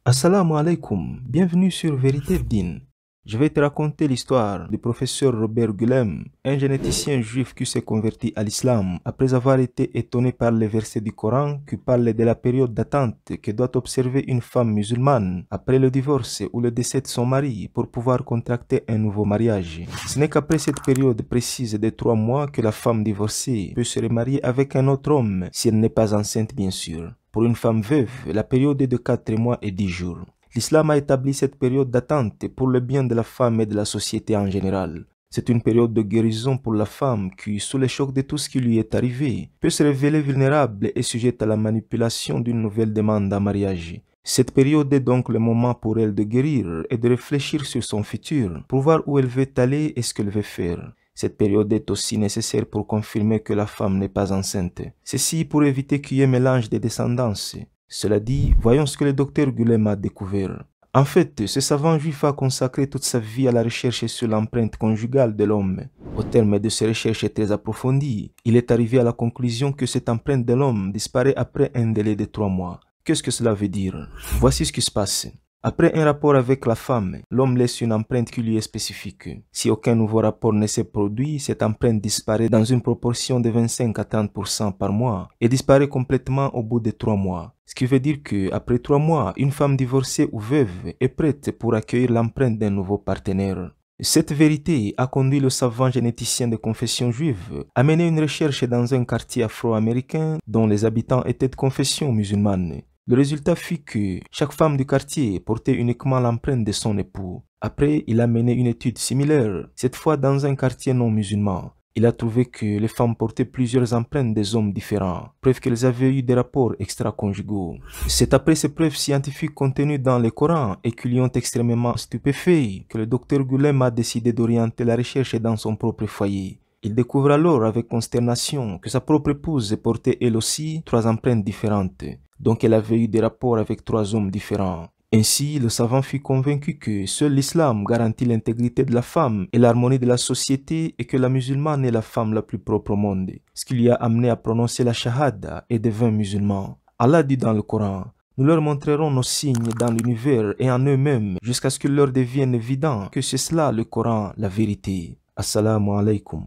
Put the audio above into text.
Assalamu alaikum, bienvenue sur Vérité Din. Je vais te raconter l'histoire du professeur Robert Guellem, un généticien juif qui s'est converti à l'islam après avoir été étonné par les versets du Coran qui parlent de la période d'attente que doit observer une femme musulmane après le divorce ou le décès de son mari pour pouvoir contracter un nouveau mariage. Ce n'est qu'après cette période précise de 3 mois que la femme divorcée peut se remarier avec un autre homme, si elle n'est pas enceinte bien sûr. Pour une femme veuve, la période est de 4 mois et 10 jours. L'islam a établi cette période d'attente pour le bien de la femme et de la société en général. C'est une période de guérison pour la femme qui, sous le choc de tout ce qui lui est arrivé, peut se révéler vulnérable et sujette à la manipulation d'une nouvelle demande en mariage. Cette période est donc le moment pour elle de guérir et de réfléchir sur son futur, pour voir où elle veut aller et ce qu'elle veut faire. Cette période est aussi nécessaire pour confirmer que la femme n'est pas enceinte. Ceci pour éviter qu'il y ait mélange des descendances. Cela dit, voyons ce que le docteur Guellem a découvert. En fait, ce savant juif a consacré toute sa vie à la recherche sur l'empreinte conjugale de l'homme. Au terme de ces recherches très approfondies, il est arrivé à la conclusion que cette empreinte de l'homme disparaît après un délai de 3 mois. Qu'est-ce que cela veut dire? Voici ce qui se passe. Après un rapport avec la femme, l'homme laisse une empreinte qui lui est spécifique. Si aucun nouveau rapport ne s'est produit, cette empreinte disparaît dans une proportion de 25 à 30% par mois et disparaît complètement au bout de 3 mois. Ce qui veut dire que, après 3 mois, une femme divorcée ou veuve est prête pour accueillir l'empreinte d'un nouveau partenaire. Cette vérité a conduit le savant généticien de confession juive à mener une recherche dans un quartier afro-américain dont les habitants étaient de confession musulmane. Le résultat fut que chaque femme du quartier portait uniquement l'empreinte de son époux. Après, il a mené une étude similaire, cette fois dans un quartier non musulman. Il a trouvé que les femmes portaient plusieurs empreintes des hommes différents, preuve qu'elles avaient eu des rapports extra-conjugaux. C'est après ces preuves scientifiques contenues dans le Coran et qui lui ont extrêmement stupéfait que le docteur Guellem a décidé d'orienter la recherche dans son propre foyer. Il découvre alors avec consternation que sa propre épouse portait elle aussi 3 empreintes différentes. Donc elle avait eu des rapports avec 3 hommes différents. Ainsi, le savant fut convaincu que seul l'islam garantit l'intégrité de la femme et l'harmonie de la société et que la musulmane est la femme la plus propre au monde. Ce qui lui a amené à prononcer la shahada et devint musulman. Allah dit dans le Coran: nous leur montrerons nos signes dans l'univers et en eux-mêmes jusqu'à ce qu'il leur devienne évident que c'est cela le Coran, la vérité. Assalamu alaikum.